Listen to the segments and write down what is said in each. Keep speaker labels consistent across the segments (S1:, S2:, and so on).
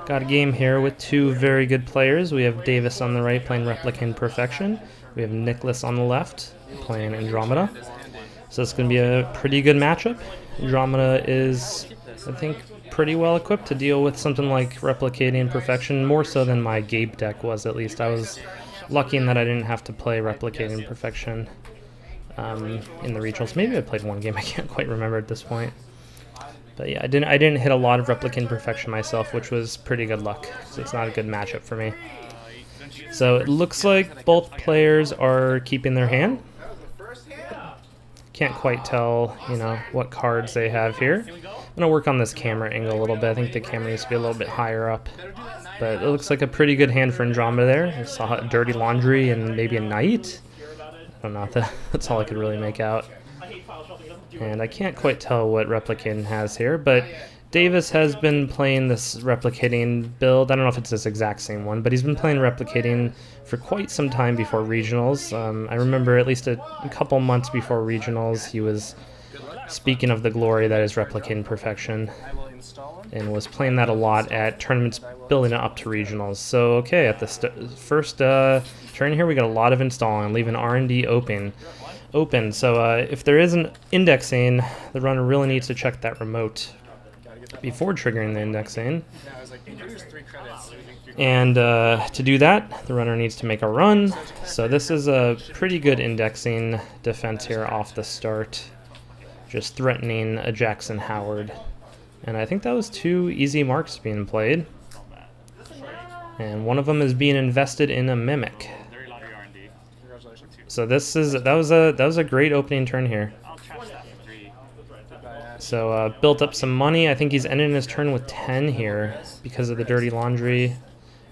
S1: Got a game here with two very good players. We have Davis on the right playing Replicant Perfection. We have Nicholas on the left playing Andromeda. So it's going to be a pretty good matchup. Andromeda is, I think, pretty well equipped to deal with something like Replicating Perfection, more so than my Gabe deck was, at least. I was lucky in that I didn't have to play Replicating Perfection in the regionals. Maybe I played one game, I can't quite remember at this point. But yeah, I didn't hit a lot of Replicant Perfection myself, which was pretty good luck, so it's not a good matchup for me. So it looks like both players are keeping their hand. Can't quite tell, you know, what cards they have here. I'm gonna work on this camera angle a little bit. I think the camera needs to be a little bit higher up. But it looks like a pretty good hand for Andromeda there. I saw a Dirty Laundry and maybe a Knight. I don't know, that's all I could really make out. And I can't quite tell what Replicant has here, but Davis has been playing this Replicating build. I don't know if it's this exact same one, but he's been playing Replicating for quite some time before regionals. I remember at least a couple months before regionals, he was speaking of the glory that is Replicating Perfection, and was playing that a lot at tournaments building it up to regionals. So okay, at the first turn here, we got a lot of installing, leaving R&D open. So if there is an indexing, the runner really needs to check that remote before triggering the indexing. And to do that, the runner needs to make a run. So this is a pretty good indexing defense here off the start, just threatening a Jackson Howard. And I think that was two easy marks being played. And one of them is being invested in a Mimic. So that was a great opening turn here. So built up some money. I think he's ending his turn with 10 here because of the Dirty Laundry,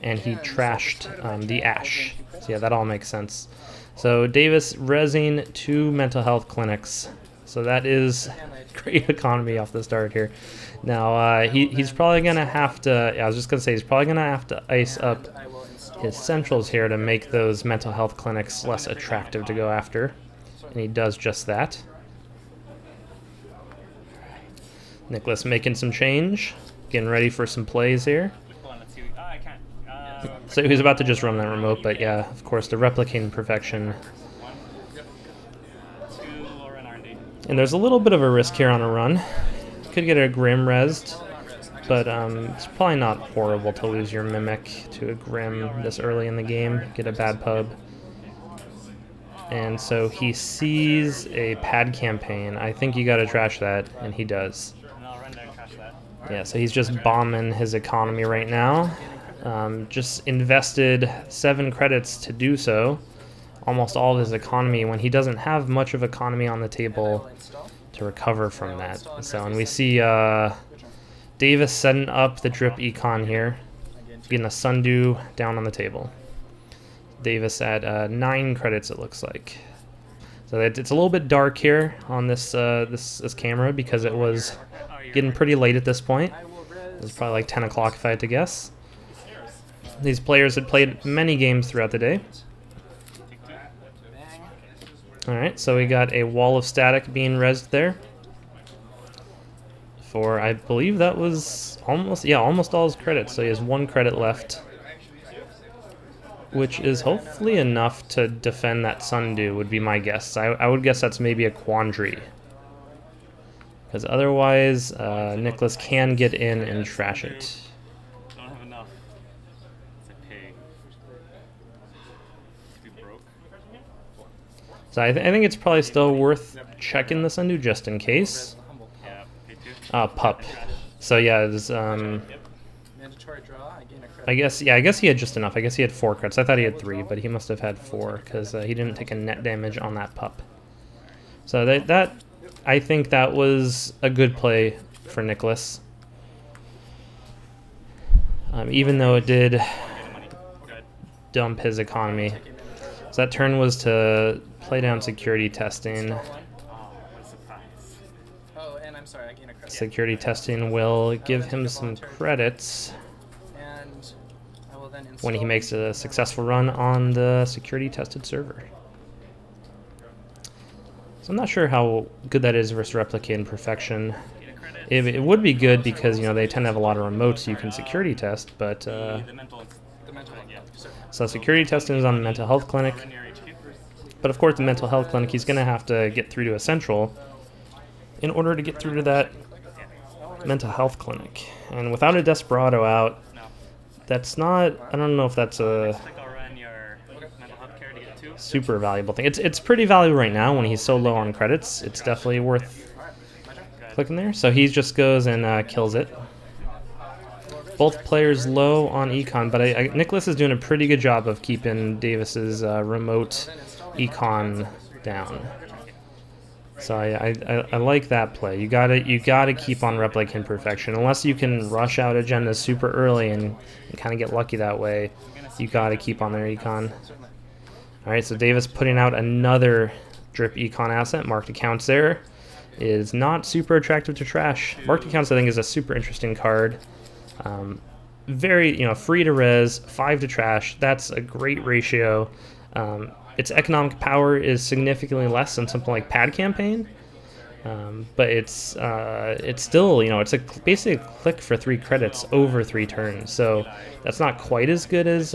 S1: and he trashed the Ash. So yeah, that all makes sense. So Davis rezzing 2 mental health clinics. So that is great economy off the start here. Now he's probably gonna have to. Yeah, I was just gonna say he's probably gonna have to ice up his centrals here to make those mental health clinics less attractive to go after, and he does just that. Nicholas making some change, getting ready for some plays here. So he's about to just run that remote, but yeah, of course, the Replicating Perfection. And there's a little bit of a risk here on a run. Could get a Grim rezzed, but it's probably not horrible to lose your Mimic to a Grim this early in the game, get a bad pub. And so he sees a pad campaign. I think you gotta trash that, and he does. Yeah, so he's just bombing his economy right now. Just invested 7 credits to do so. Almost all of his economy when he doesn't have much of economy on the table to recover from that. So, and we see Davis setting up the drip econ here, getting a Sundew down on the table. Davis at 9 credits, it looks like. So it's a little bit dark here on this this camera because it was getting pretty late at this point. It was probably like 10 o'clock if I had to guess. These players had played many games throughout the day. Alright, so we got a wall of static being rezzed there. For, I believe that was almost all his credits. So he has 1 credit left, which is hopefully enough to defend that Sundew, would be my guess. I would guess that's maybe a Quandary, because otherwise Nicholas can get in and trash it.
S2: Don't have enough. It's a pig. Be broke.
S1: So I think it's probably still worth checking the Sundew just in case.
S2: Yeah,
S1: Pup. So yeah, it was, I guess he had just enough. I guess he had 4 credits. I thought he had 3, but he must have had 4 because he didn't take a net damage on that pup. So that I think that was a good play for Nicholas. Even though it did dump his economy. So that turn was to play down security testing. Security testing will give him some credits when he makes a successful run on the security tested server. So I'm not sure how good that is versus Replicating Perfection. It would be good because, you know, they tend to have a lot of remotes you can security test, but
S2: The mental, yeah.
S1: so security testing is on the mental health clinic.
S2: Run your HP first.
S1: But of course, the mental health clinic, he's going to have to get through to a central in order to get through to that mental health clinic. And without a Desperado out,
S2: No.
S1: that's not, I don't know if that's a
S2: Like I'll run your mental health care to get 2.
S1: super valuable thing. It's pretty valuable right now when he's so low on credits. It's definitely worth clicking there. So he just goes and kills it. Both players low on econ, but Nicholas is doing a pretty good job of keeping Davis's remote econ down. So I like that play. You gotta keep on replicating perfection. Unless you can rush out agendas super early and kind of get lucky that way, you gotta keep on their econ. All right, so Davis putting out another drip econ asset. Marked accounts there is not super attractive to trash. Marked accounts, I think, is a super interesting card. Very, you know, free to res, 5 to trash. That's a great ratio. Its economic power is significantly less than something like Pad Campaign, but it's still, you know, it's basically a click for 3 credits over 3 turns. So that's not quite as good as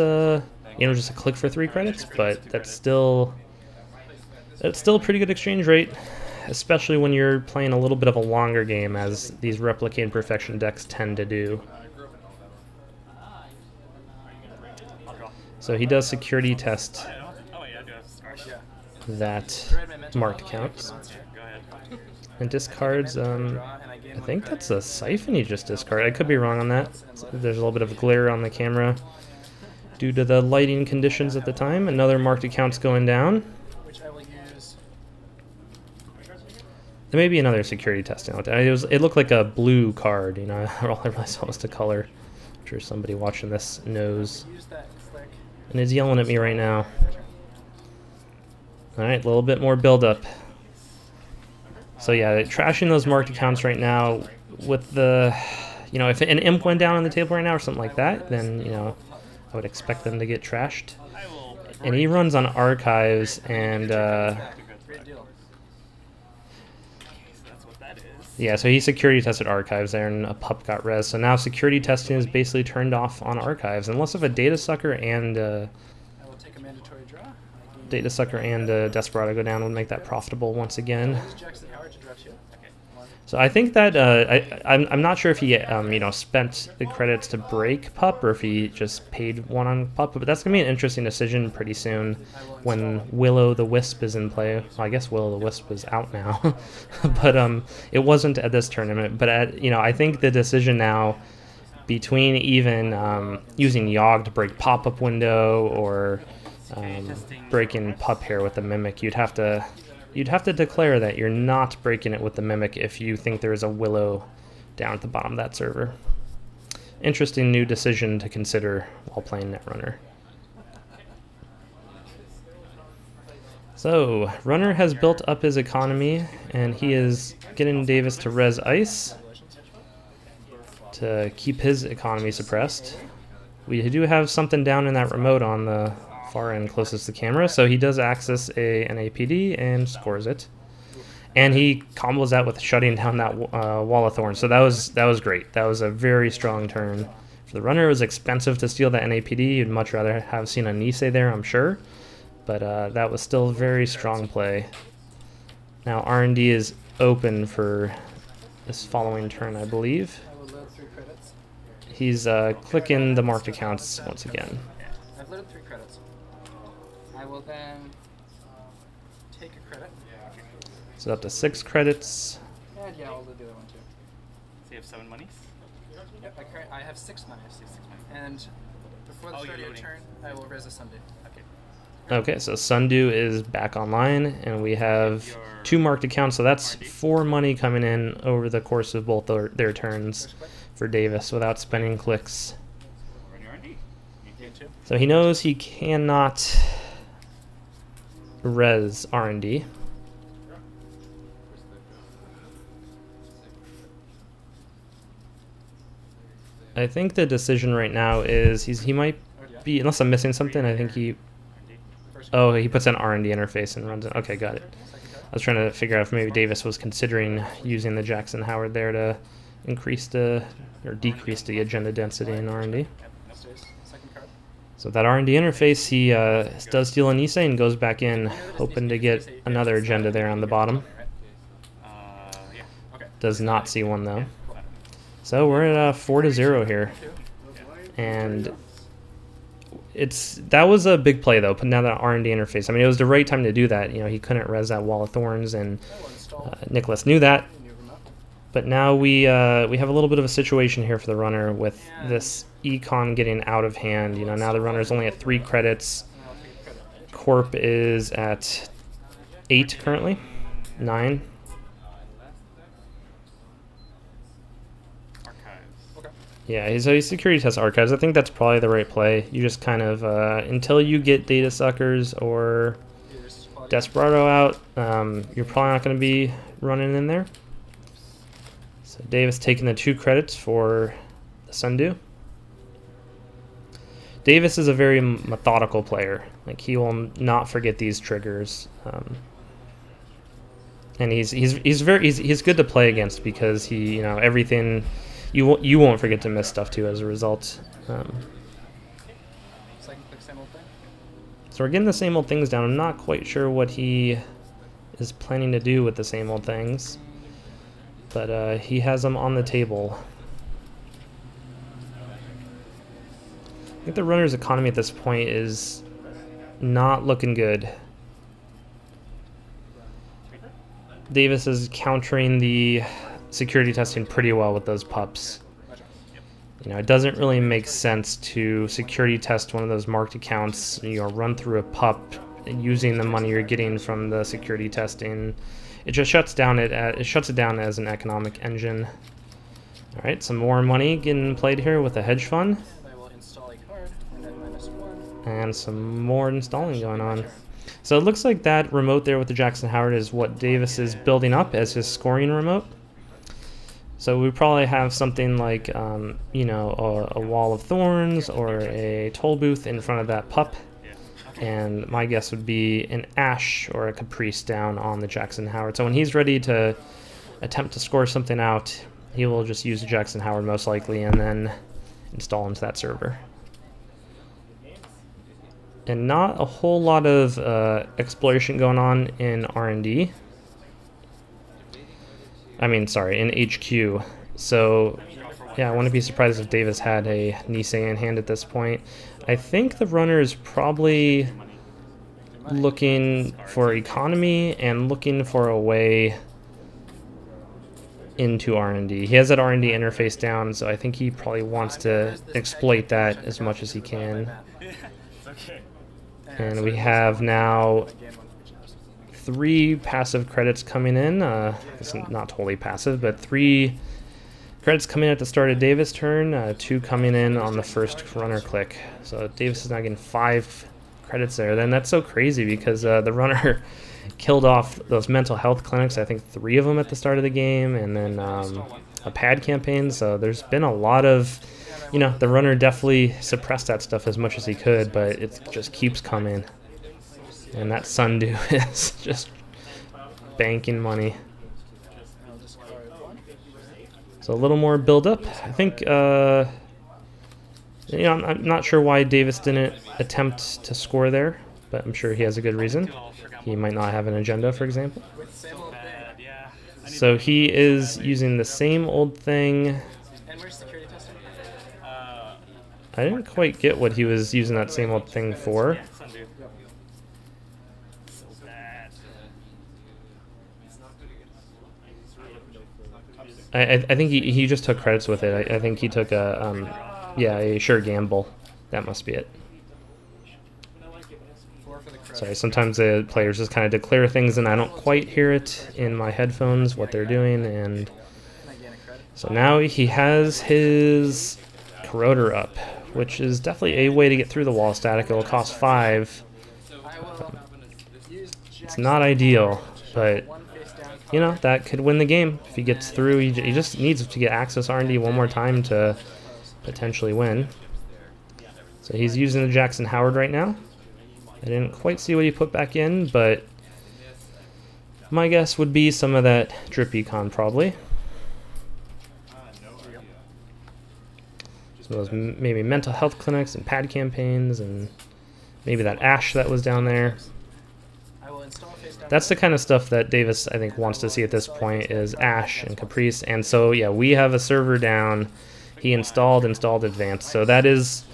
S1: you know, just a click for 3 credits, but that's still a pretty good exchange rate, especially when you're playing a little bit of a longer game, as these Replicate Perfection decks tend to do. So he does security test that marked accounts and discards. I think that's a Siphon he just discarded. I could be wrong on that. There's a little bit of glare on the camera due to the lighting conditions at the time. Another marked accounts going down. There may be another security testing out there. It looked like a blue card, you know. All I really saw was the color. I'm sure somebody watching this knows and is yelling at me right now. All right, a little bit more build-up. So yeah, trashing those marked accounts right now with the, you know, if an imp went down on the table right now or something like that, then, you know, I would expect them to get trashed. And he runs on archives, and yeah, so he security tested archives there, and a pup got res. So now security testing is basically turned off on archives, unless if a data sucker and Desperado go down would make that profitable once again. So I think that I'm not sure if he you know, spent the credits to break pup or if he just paid 1 on pup, but that's gonna be an interesting decision pretty soon when Willow the Wisp is in play. Well, I guess Willow the Wisp is out now, but it wasn't at this tournament. But you know, I think the decision now between even using Yogg to break pop-up window or breaking pup here with the Mimic, you'd have to declare that you're not breaking it with the Mimic if you think there is a Willow down at the bottom of that server. Interesting new decision to consider while playing Netrunner. So, Runner has built up his economy, and he is getting Davis to res ice to keep his economy suppressed. We do have something down in that remote on the far end closest to the camera, so he does access an APD and scores it, and he combos that with shutting down that wall of thorns. So that was great. That was a very strong turn for the Runner. It was expensive to steal that NAPD. You'd much rather have seen a Nisei there, I'm sure, but that was still a very strong play. Now R&D is open for this following turn, I believe. He's clicking the marked accounts once again.
S3: I've loaded 3 credits. I will then take a credit.
S1: So up to 6 credits.
S3: And yeah, I'll do the other one too.
S2: So you have 7 monies?
S3: Yep, I have 6 monies. And before the start of your turn, I will res a Sunday.
S1: Okay, so Sundew is back online, and we have 2 marked accounts, so that's 4 money coming in over the course of both their turns for Davis without spending clicks. So he knows he cannot res R&D. I think the decision right now is he might be, unless I'm missing something, I think he... Oh, he puts an R&D interface and runs it. Okay, got it. I was trying to figure out if maybe Davis was considering using the Jackson Howard there to increased or decreased the agenda density in R&D.
S3: Second card.
S1: So that R&D interface, he does steal an Nisei and goes back in, hoping to get another agenda there on the bottom.
S2: Yeah.
S3: Okay.
S1: Does not see one though. So we're at 4-0 here, and that was a big play though, putting down that R&D interface. I mean, it was the right time to do that. You know, he couldn't res that Wall of Thorns, and Nicholas knew that. But now we have a little bit of a situation here for the runner with this econ getting out of hand. You know, now the runner's only at 3 credits. Corp is at 8 currently, 9. Yeah, so he security tests archives. I think that's probably the right play. You just kind of, until you get data suckers or Desperado out, you're probably not going to be running in there. So Davis taking the 2 credits for the Sundew. Davis is a very methodical player. Like, he will not forget these triggers. And he's good to play against because he, you know, everything. You won't forget to miss stuff too as a result. So we're getting the same old things down. I'm not quite sure what he is planning to do with the same old things, but he has them on the table. I think the runner's economy at this point is not looking good. Davis is countering the security testing pretty well with those pups. You know, it doesn't really make sense to security test one of those marked accounts, you know, run through a pup using the money you're getting from the security testing. It just shuts down it shuts it down as an economic engine. All right, some more money getting played here with a hedge fund. And some more installing going on. So it looks like that remote there with the Jackson Howard is what Davis is building up as his scoring remote. So we probably have something like, you know, a Wall of Thorns or a toll booth in front of that pup. And my guess would be an Ash or a Caprice down on the Jackson Howard. So when he's ready to attempt to score something out, he will just use the Jackson Howard most likely and then install into that server. And not a whole lot of exploration going on in R&D. I mean, sorry, in HQ. So, yeah, I wouldn't be surprised if Davis had a Nisei in hand at this point. I think the runner is probably looking for economy and looking for a way into R&D. He has that R&D interface down, so I think he probably wants to exploit that as much as he can. And we have now 3 passive credits coming in. It's not totally passive, but 3 credits coming in at the start of Davis' turn, 2 coming in on the first runner click. So Davis is now getting 5 credits there. Then that's so crazy because the runner killed off those mental health clinics, I think 3 of them at the start of the game, and then a pad campaign. So there's been a lot of, you know, the runner definitely suppressed that stuff as much as he could, but it just keeps coming. And that Sundew is just banking money. So a little more build up. I think, you know, I'm not sure why Davis didn't attempt to score there, but I'm sure he has a good reason. He might not have an agenda, for example. So he is using the same old thing. I didn't quite get what he was using that same old thing for. I think he just took credits with it. I think he took a sure gamble. That must be it. Sorry, sometimes the players just kind of declare things and I don't quite hear it in my headphones what they're doing, and so now he has his corroder up, which is definitely a way to get through the wall static. It will cost 5. It's not ideal, but you know, that could win the game if he gets through. He just needs to get access R&D one more time to potentially win. So he's using the Jackson Howard right now. I didn't quite see what he put back in, but my guess would be some of that drip econ probably. some of those maybe mental health clinics and pad campaigns, and maybe that ash that was down there. That's the kind of stuff that Davis, I think, wants to see at this point, is ash and caprice. And so, yeah, we have a server down. He installed advanced. So that is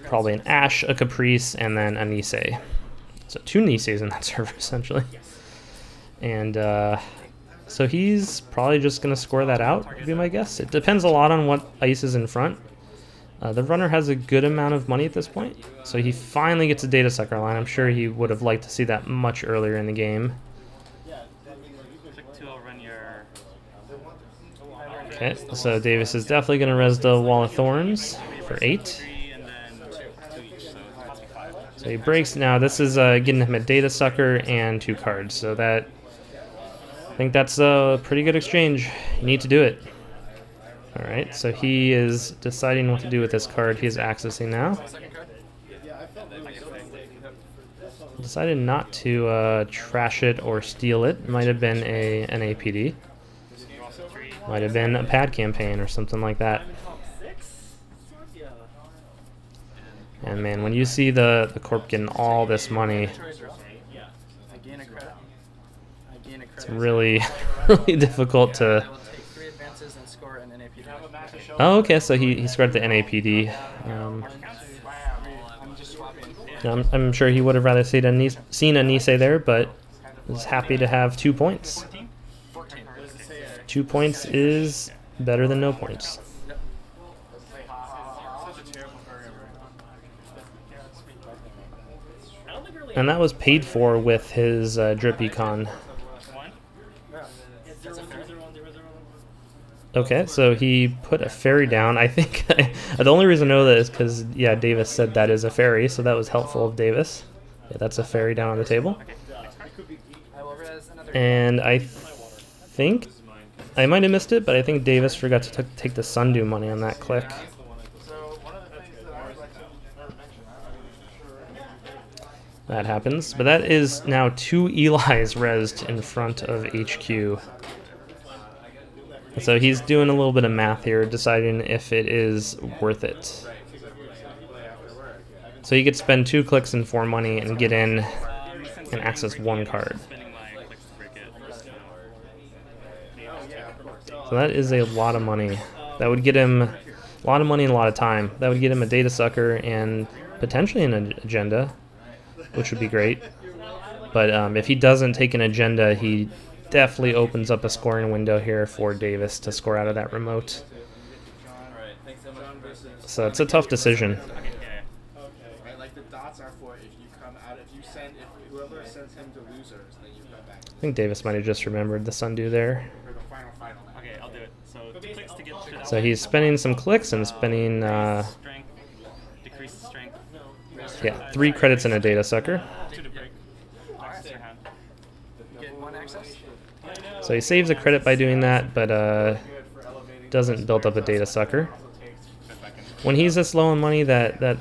S1: probably an ash, a caprice, and then a Nisei. So 2 Niseis in that server, essentially. And so he's probably just going to score that out, would be my guess. It depends a lot on what ice is in front. The runner has a good amount of money at this point, so he finally gets a data sucker line. I'm sure he would have liked to see that much earlier in the game. Okay, so Davis is definitely going to res the Wall of Thorns for 8. So he breaks. Now this is getting him a data sucker and 2 cards, so that, I think that's a pretty good exchange. You need to do it. Alright, so he is deciding what to do with this card he is accessing now. Decided not to trash it or steal it. Might have been an APD. Might have been a pad campaign or something like that. And man, when you see the Corp getting all this money, it's really, really difficult to... Oh, okay, so he scored the NAPD. I'm sure he would have rather seen a Nisei there, but is happy to have 2 points. 2 points is better than no points. And that was paid for with his drip econ. Okay, so he put a fairy down. I think the only reason I know that is because, yeah, Davis said that is a fairy, so that was helpful of Davis. Yeah, that's a fairy down on the table. And I think, I might have missed it, but I think Davis forgot to take the Sundew money on that click. That happens, but that is now 2 Eli's resed in front of HQ. So he's doing a little bit of math here, deciding if it is worth it. So he could spend 2 clicks and 4 money and get in and access 1 card. So that is a lot of money. That would get him a lot of money and a lot of time. That would get him a data sucker and potentially an agenda, which would be great. But if he doesn't take an agenda, he definitely opens up a scoring window here for Davis to score out of that remote. So it's a tough decision. I think Davis might have just remembered the Sundew there. So he's spending some clicks and spending yeah, 3 credits and a data sucker. So he saves a credit by doing that, but doesn't build up a data sucker. When he's this low on money, that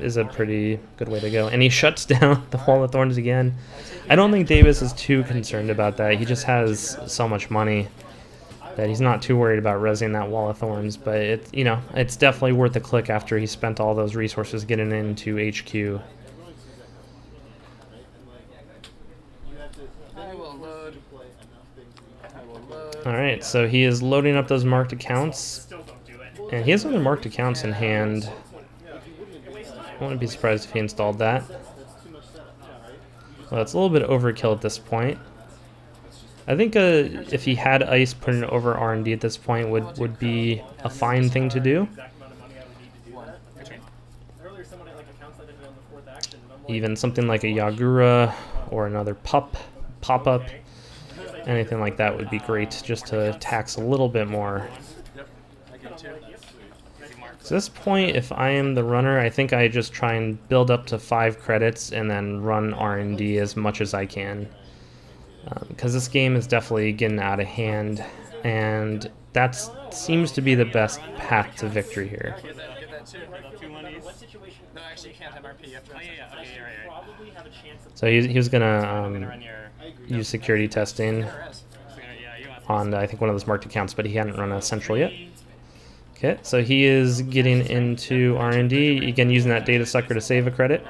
S1: is a pretty good way to go. And he shuts down the Wall of Thorns again. I don't think Davis is too concerned about that. He just has so much money that he's not too worried about resing that Wall of Thorns. But it's definitely worth a click after he spent all those resources getting into HQ. Alright, so he is loading up those marked accounts, and he has other marked accounts in hand. I wouldn't be surprised if he installed that. Well, it's a little bit overkill at this point. I think if he had ice, putting it over R&D at this point would be a fine thing to do. Even something like a Yagura or another pop-up. Anything like that would be great, just to tax a little bit more. So at this point, if I am the runner, I think I just try and build up to 5 credits and then run R&D as much as I can. Because this game is definitely getting out of hand, and that seems to be the best path to victory here. So he was going to use security testing on, I think, one of those marked accounts, but he hadn't run a central yet. Okay, so he is getting into R&D, again using that data sucker to save a credit.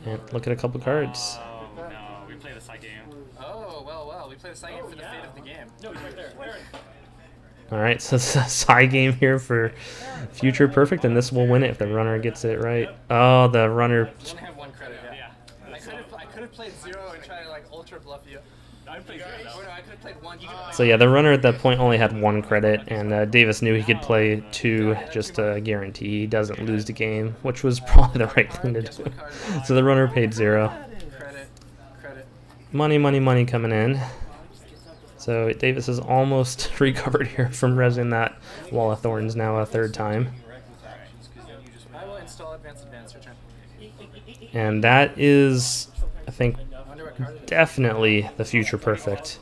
S1: And look at a couple cards.
S2: Oh no, we play the side game.
S3: Oh, well, we play the side game for the fate of the game.
S1: Alright, so it's a side game here for Future Perfect, and this will win it if the runner gets it right. Oh, the runner...
S3: I only have 1 credit, yeah. I could have played 0 and tried to like ultra bluff you. I played 0 though. Oh no, I could have played 1.
S1: So yeah, the runner at that point only had 1 credit, and Davis knew he could play 2 just to guarantee he doesn't lose the game, which was probably the right thing to do. So the runner paid 0.
S3: Credit.
S1: Money coming in. So Davis has almost recovered here from resing that Wall of Thorns now a 3rd time.
S3: I will install advance, your turn.
S1: And that is, I think, definitely the Future Perfect.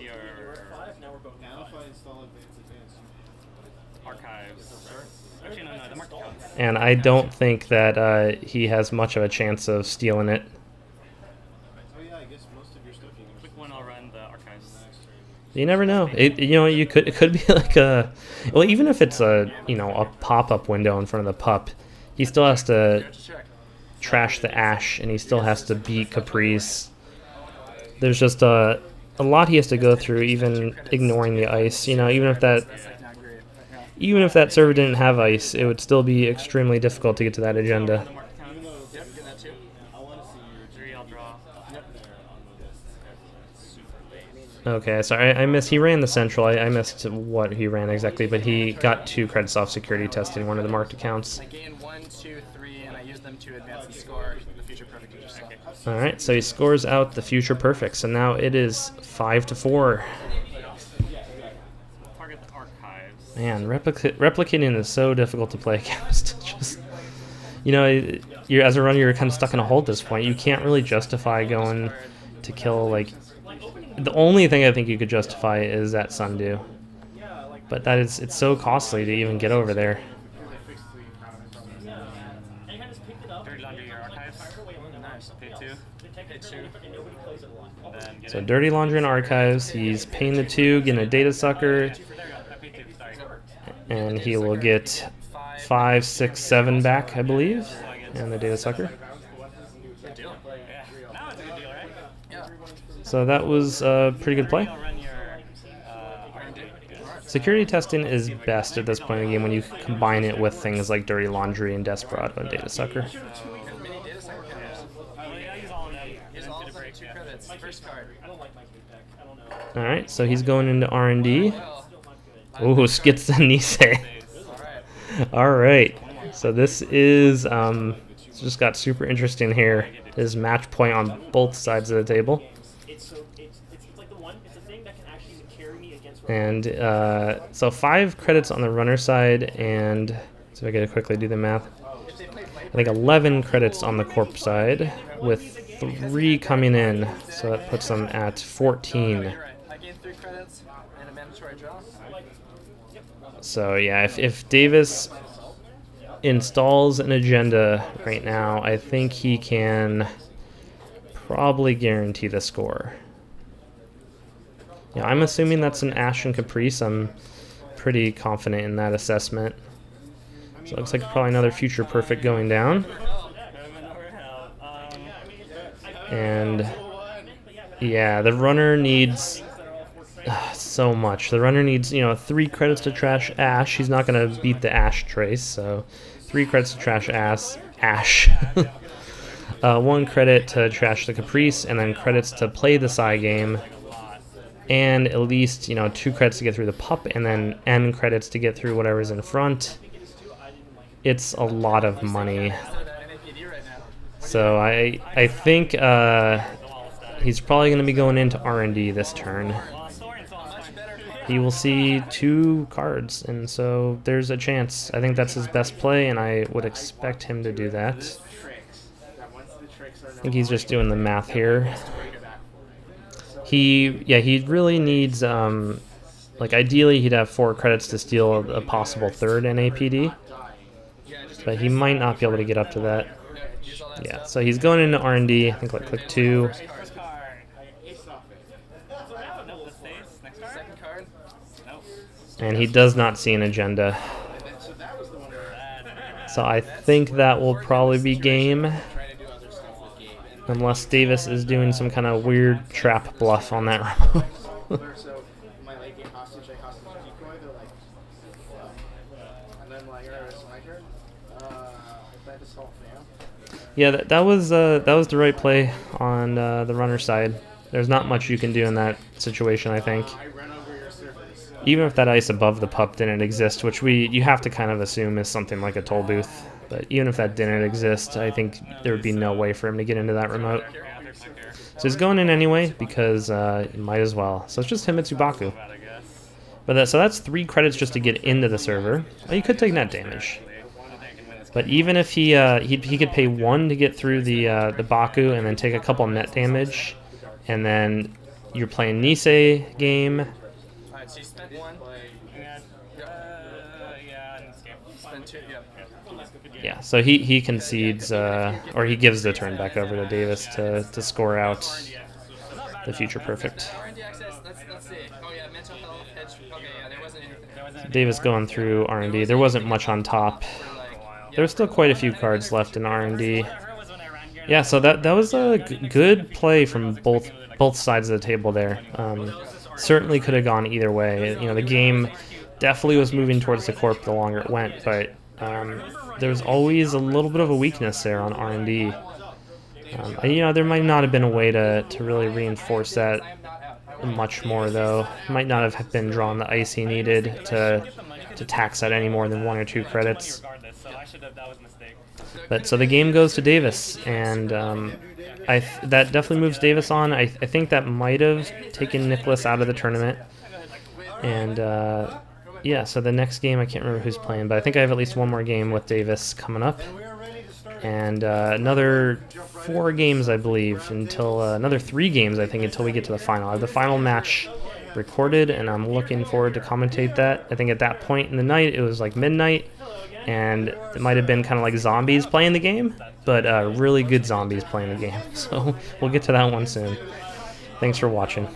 S1: And I don't think that he has much of a chance of stealing it. You never know. It could be like a, well, even if it's a a pop-up window in front of the pup, he still has to trash the Ash, and he still has to beat Caprice. There's just a lot he has to go through, even ignoring the ice. Even if that server didn't have ice, it would still be extremely difficult to get to that agenda. Okay, sorry, I missed. He ran the central. I missed what he ran exactly, but he got 2 credits off security testing one of the marked accounts.
S3: I gained 1, 2, 3, and I used them to advance and score the Future Perfect.
S1: All right, so he scores out the Future Perfect. So now it is 5-4. Man, replicating is so difficult to play against. Just, you're as a runner, you're kind of stuck in a hole at this point. You can't really justify going to kill like. The only thing I think you could justify is that Sundew, but it's so costly to even get over there. So Dirty Laundry and Archives, he's paying the 2, getting a data sucker, and he will get 5, 6, 7 back, I believe, and the data sucker. So that was a pretty good play. Security testing is best at this point in the game when you combine it with things like Dirty Laundry and Desperado and Data Sucker. Alright, so he's going into R&D. Ooh, skits the Nisei. Alright, so this is, it's just got super interesting here. There's match point on both sides of the table. And so 5 credits on the runner side, and so I gotta quickly do the math. I think 11 credits on the corp side, with 3 coming in, so that puts them at 14. So yeah, if Davis installs an agenda right now, I think he can probably guarantee the score. Yeah, I'm assuming that's an Ash and Caprice. I'm pretty confident in that assessment. So it looks like probably another Future Perfect going down. And yeah, the runner needs so much. The runner needs, 3 credits to trash Ash. He's not going to beat the Ash trace, so 3 credits to trash Ash. 1 credit to trash the Caprice, and then credits to play the side game. And at least, 2 credits to get through the pup, and then N credits to get through whatever's in front. It's a lot of money. So I think he's probably going to be going into R&D this turn. He will see 2 cards, and so there's a chance. I think that's his best play, and I would expect him to do that. I think he's just doing the math here. He really needs, like ideally he'd have 4 credits to steal a possible 3rd NAPD, but he might not be able to get up to that. Yeah, so he's going into R&D, I think like click 2. And he does not see an agenda. So I think that will probably be game. Unless Davis is doing some kind of weird trap bluff on that remote. Yeah, that was the right play on the runner side. There's not much you can do in that situation, I think. Even if that ice above the pup didn't exist, which you have to kind of assume is something like a toll booth. But even if that didn't exist, I think there would be no way for him to get into that remote. So he's going in anyway because he might as well. So it's just him and Tsubaku. But so that's 3 credits just to get into the server. Oh, you could take net damage. But even if he could pay 1 to get through the Baku and then take a couple net damage, and then you're playing Nisei game.
S3: Alright, so you spent 1. Spent 2,
S1: Yeah, so he concedes, or he gives the turn back over to Davis to score out the future perfect. Davis going through R&D. There wasn't much on top. There's still quite a few cards left in R&D. Yeah, so that was a good play from both sides of the table there. Certainly could have gone either way. You know, the game definitely was moving towards the corp the longer it went, but there was always a little bit of a weakness there on R&D. You know, there might not have been a way to really reinforce that much more, though. Might not have been drawn the ice he needed to tax that any more than 1 or 2 credits. But so the game goes to Davis, and that definitely moves Davis on. I think that might have taken Nicholas out of the tournament. And yeah, so the next game, I can't remember who's playing, but I think I have at least 1 more game with Davis coming up. And another 4 games, I believe, until another 3 games, I think, until we get to the final. I have the final match recorded, and I'm looking forward to commentate that. I think at that point in the night, it was like midnight, and it might have been kind of like zombies playing the game, but really good zombies playing the game. So we'll get to that one soon. Thanks for watching.